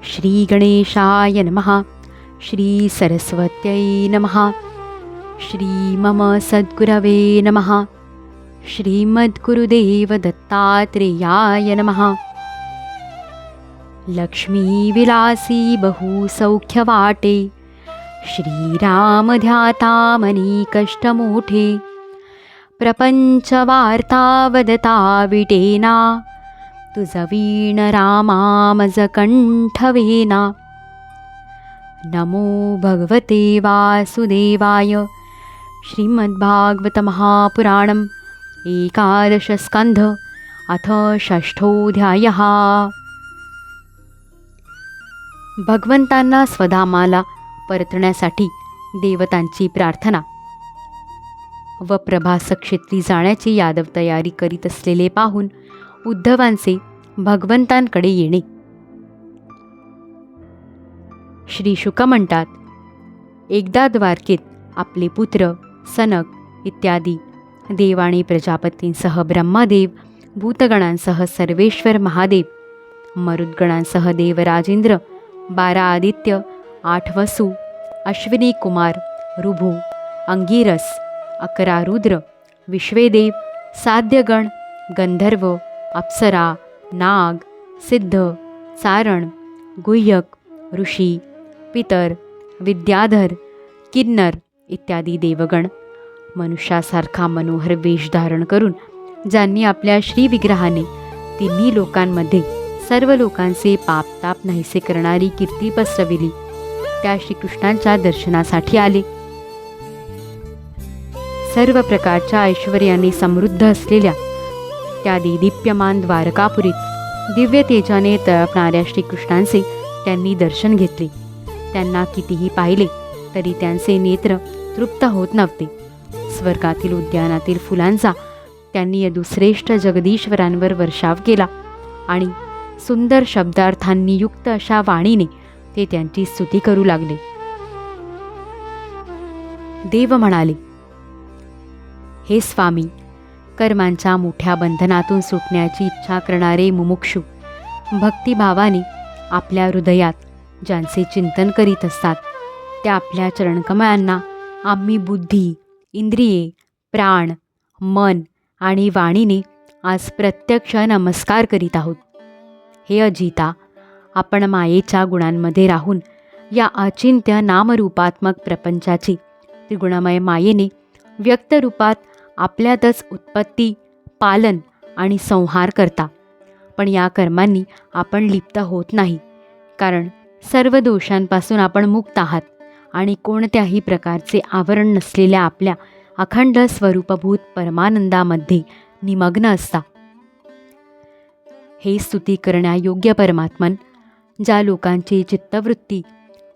श्री गणेशाय नमः. श्री सरस्वत्यै नमः. श्री मम सद्गुरवे नमः. श्रीमद्गुरुदेव दत्तात्रेयाय नमः. लक्ष्मी विलासी बहु सौख्य वाटे, श्रीराम ध्याता मनी कष्ट मोठे. प्रपंच वार्ता वदता विटेना, तुझ वीण रामा मज कंठवेना. नमो भगवते वासुदेवाय. श्रीमद्भागवत महापुराणम् एकादश स्कंध अथ षष्ठोऽध्यायः. भगवंतांना स्वधामाला परतण्यासाठी देवतांची प्रार्थना व प्रभास क्षेत्री जाण्याची यादव तयारी करीत असलेले पाहून उद्धवांचे भगवंतांकडे येणे. श्री शुक म्हणतात, एकदा द्वारकेत आपले पुत्र सनक इत्यादी देव आणि प्रजापतींसह ब्रह्मदेव, भूतगणांसह सर्वेश्वर महादेव, मरुद्गणांसह देवराजेंद्र, 12 आदित्य, 8 वसु, अश्विनी कुमार, ऋभू, अंगिरस, 11 रुद्र, विश्वेदेव, साध्यगण, गंधर्व, अप्सरा, नाग, सिद्ध, चारण, गुह्यक, ऋषी, पितर, विद्याधर, किन्नर इत्यादी देवगण मनुष्यासारखा मनोहर वेश धारण करून ज्यांनी आपल्या श्रीविग्रहाने तिन्ही लोकांमध्ये सर्व लोकांचे पापताप नाहीसे करणारी कीर्ती पसरविली, त्या श्रीकृष्णांच्या दर्शनासाठी आले. सर्व प्रकारच्या ऐश्वर्याने समृद्ध असलेल्या त्या देदीप्यमान द्वारकापुरीत दिव्य तेजाने तळपणाऱ्या श्रीकृष्णांचे त्यांनी दर्शन घेतले. त्यांना कितीही पाहिले तरी त्यांचे नेत्र तृप्त होत नव्हते. स्वर्गातील उद्यानातील फुलांचा त्यांनी यदुश्रेष्ठ जगदीश्वरांवर वर्षाव केला आणि सुंदर शब्दार्थांनी युक्त अशा वाणीने ते त्यांची स्तुती करू लागले. देव म्हणाले, हे स्वामी, कर्मांच्या मोठ्या बंधनातून सुटण्याची इच्छा करणारे मुमुक्षू भक्तिभावाने आपल्या हृदयात ज्यांचे चिंतन करीत असतात, त्या आपल्या चरणकमळांना आम्ही बुद्धी, इंद्रिये, प्राण, मन आणि वाणीने आज प्रत्यक्ष नमस्कार करीत आहोत. हे अजिता, आपण मायेच्या गुणांमध्ये राहून या अचिंत्य नामरूपात्मक प्रपंचाची त्रिगुणमय मायेने व्यक्त रूपात आपल्यातच उत्पत्ती, पालन आणि संहार करता. पण या कर्मांनी आपण लिप्त होत नाही, कारण सर्व दोषांपासून आपण मुक्त आहात आणि कोणत्याही प्रकारचे आवरण नसलेल्या आपल्या अखंड स्वरूपभूत परमानंदामध्ये निमग्न असता. हे स्तुती करण्यायोग्य परमात्मन, ज्या लोकांची चित्तवृत्ती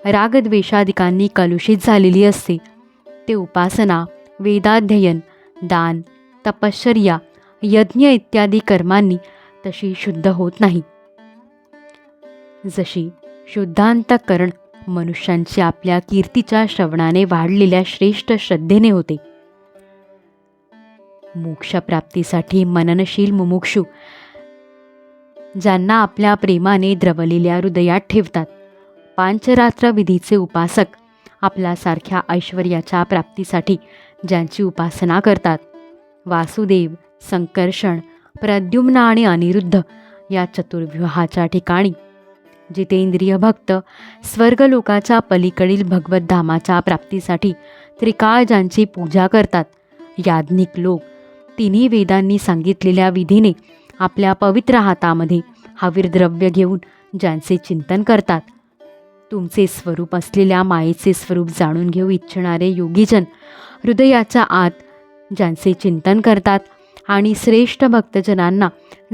रागद्वेषादिकांनी कलुषित झालेली असते, ते उपासना, वेदाध्ययन, दान, तपश्चर्या, यज्ञ इत्यादी कर्मांनी तशी शुद्ध होत नाही. जशी शुद्धांतकरण मनुष्यांची आपल्या कीर्तीच्या श्रवणाने वाढलेल्या श्रेष्ठ श्रद्धेने होते. मोक्षप्राप्तीसाठी मननशील मुमुक्षू ज्यांना आपल्या प्रेमाने द्रवलेल्या हृदयात ठेवतात, पांचरात्र विधीचे उपासक आपल्यासारख्या ऐश्वर्याच्या प्राप्तीसाठी ज्यांची उपासना करतात, वासुदेव, संकर्षण, प्रद्युम्न आणि अनिरुद्ध या चतुर्व्यूहाच्या ठिकाणी जितेंद्रिय भक्त स्वर्गलोकाच्या पलीकडील भगवत धामाच्या प्राप्तीसाठी त्रिकाळ ज्यांची पूजा करतात, याज्ञिक लोक तिन्ही वेदांनी सांगितलेल्या विधीने आपल्या पवित्र हातामध्ये हविर्द्रव्य घेऊन ज्यांचे चिंतन करतात, तुमचे स्वरूप असलेल्या मायेचे स्वरूप जाणून घेऊ इच्छिणारे योगीजन हृदयाच्या आत ज्यांचे चिंतन करतात आणि श्रेष्ठ भक्तजनांना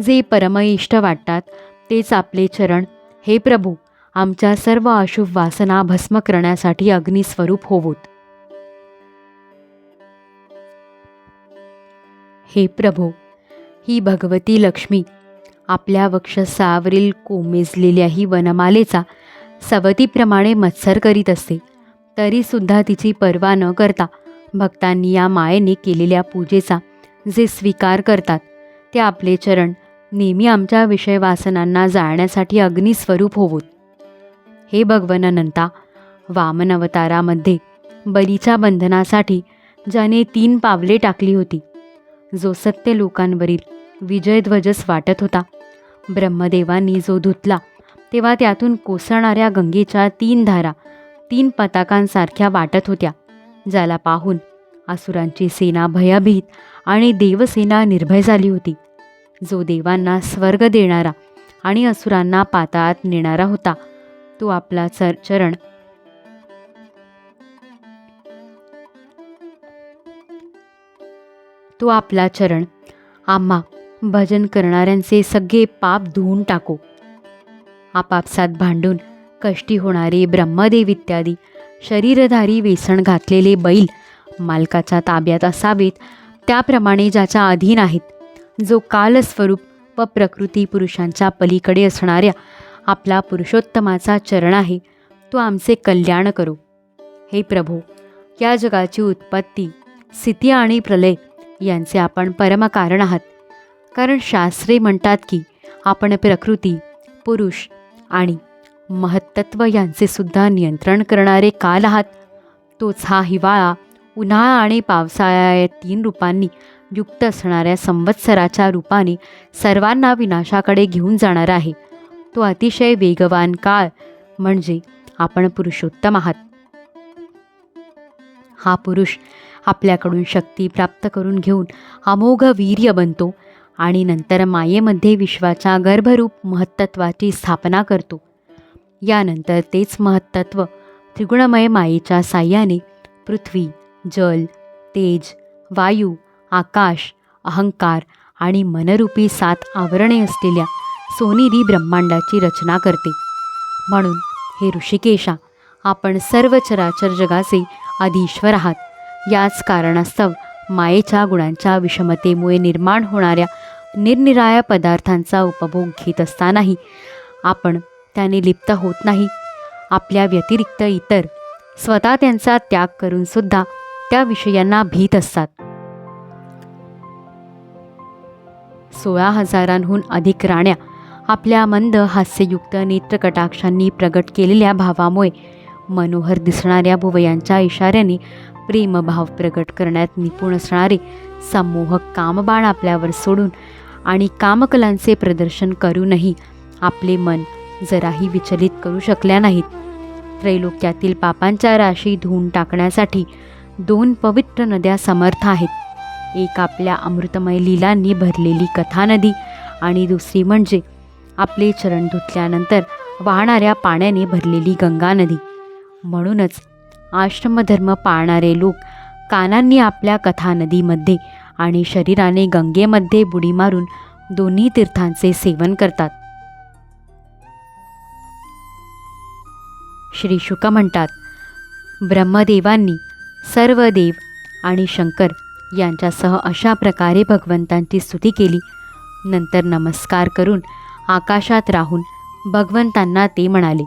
जे परमइष्ट वाटतात, तेच आपले चरण, हे प्रभू, आमच्या सर्व अशुभ वासना भस्म करण्यासाठी अग्निस्वरूप होवोत. हे प्रभो, ही भगवती लक्ष्मी आपल्या वक्षस्थळावरील कोमेजलेल्या ही वनमालेचा सवतीप्रमाणे मत्सर करीत असते, तरीसुद्धा तिची पर्वा न करता भक्तांनी या मायेने केलेल्या पूजेचा जे स्वीकार करतात, ते आपले चरण नेहमी आमच्या विषय वासनांना जाळण्यासाठी अग्निस्वरूप होवोत. हे भगवनंता, वामन अवतारामध्ये बलीच्या बंधनासाठी ज्याने 3 पावले टाकली होती, जो सत्य लोकांवरील विजयध्वजस वाटत होता, ब्रह्मदेवांनी जो धुतला तेव्हा त्यातून कोसळणाऱ्या गंगेच्या 3 धारा 3 पताकांसारख्या वाटत होत्या, ज्याला पाहून असुरांची सेना भयभीत आणि देवसेना निर्भय झाली होती, जो देवांना स्वर्ग देणारा आणि असुरांना पाताळात नेणारा होता, तो आपला चरण आम्हा भजन करणाऱ्यांचे सगळे पाप धुवून टाको. आपापसात भांडून कष्टी होणारे ब्रह्मदेव इत्यादी शरीरधारी वेसण घातलेले बैल मालकाच्या ताब्यात असावेत, त्याप्रमाणे ज्याच्या अधीन आहेत, जो कालस्वरूप व प्रकृती पुरुषांच्या पलीकडे असणाऱ्या आपला पुरुषोत्तमाचा चरण आहे, तो आमचे कल्याण करो. हे प्रभो, या जगाची उत्पत्ती, स्थिती आणि प्रलय यांचे आपण परमकारण आहात. कारण शास्त्रे म्हणतात की आपण प्रकृती, पुरुष आणि महत्त्व यांचे सुद्धा नियंत्रण करणारे काल आहात. तोच हा हिवाळा, उन्हाळा आणि पावसाळा या 3 रूपांनी युक्त असणाऱ्या संवत्सराच्या रूपाने सर्वांना विनाशाकडे घेऊन जाणार आहे. तो अतिशय वेगवान काळ म्हणजे आपण पुरुषोत्तम आहात. हा पुरुष आपल्याकडून शक्ती प्राप्त करून घेऊन अमोघ वीर्य बनतो आणि नंतर मायेमध्ये विश्वाच्या गर्भरूप महत्त्वाची स्थापना करतो. यानंतर तेच महत्त्व त्रिगुणमय मायेच्या साह्याने पृथ्वी, जल, तेज, वायू, आकाश, अहंकार आणि मनरूपी 7 आवरणे असलेल्या सोनेरी ब्रह्मांडाची रचना करते. म्हणून हे ऋषिकेशा, आपण सर्व चराचर जगाचे अधीश्वर आहात. याच कारणास्तव मायेच्या गुणांच्या विषमतेमुळे निर्माण होणाऱ्या निरनिराळ्या पदार्थांचा उपभोग घेत असतानाही आपण त्याने लिप्त होत नाही. आपल्या व्यतिरिक्त इतर स्वतः त्यांचा त्याग करूनसुद्धा त्या विषयांना भीत असतात. 16,000हून अधिक राण्या आपल्या मंद हास्ययुक्त नेत्रकटाक्षांनी प्रगट केलेल्या भावामुळे मनोहर दिसणाऱ्या भुवयांच्या इशाऱ्याने प्रेमभाव प्रगट करण्यात निपुण असणारे संमोहक कामबाण आपल्यावर सोडून आणि कामकलांचे प्रदर्शन करूनही आपले मन जराही विचलित करू शकल्या नाहीत. त्रैलोक्यातील पापांच्या राशी धुवून टाकण्यासाठी 2 पवित्र नद्या समर्थ आहेत. एक आपल्या अमृतमय लीलांनी भरलेली कथा नदी आणि दुसरी म्हणजे आपले चरण धुतल्यानंतर वाहणाऱ्या पाण्याने भरलेली गंगा नदी. म्हणूनच आश्रमधर्म पाळणारे लोक कानांनी आपल्या कथा नदीमध्ये आणि शरीराने गंगेमध्ये बुडी मारून दोन्ही तीर्थांचे सेवन करतात. श्री शुक म्हणतात, ब्रह्मदेवांनी सर्व देव आणि शंकर यांच्यासह अशा प्रकारे भगवंतांची स्तुती केली. नंतर नमस्कार करून आकाशात राहून भगवंतांना ते म्हणाले,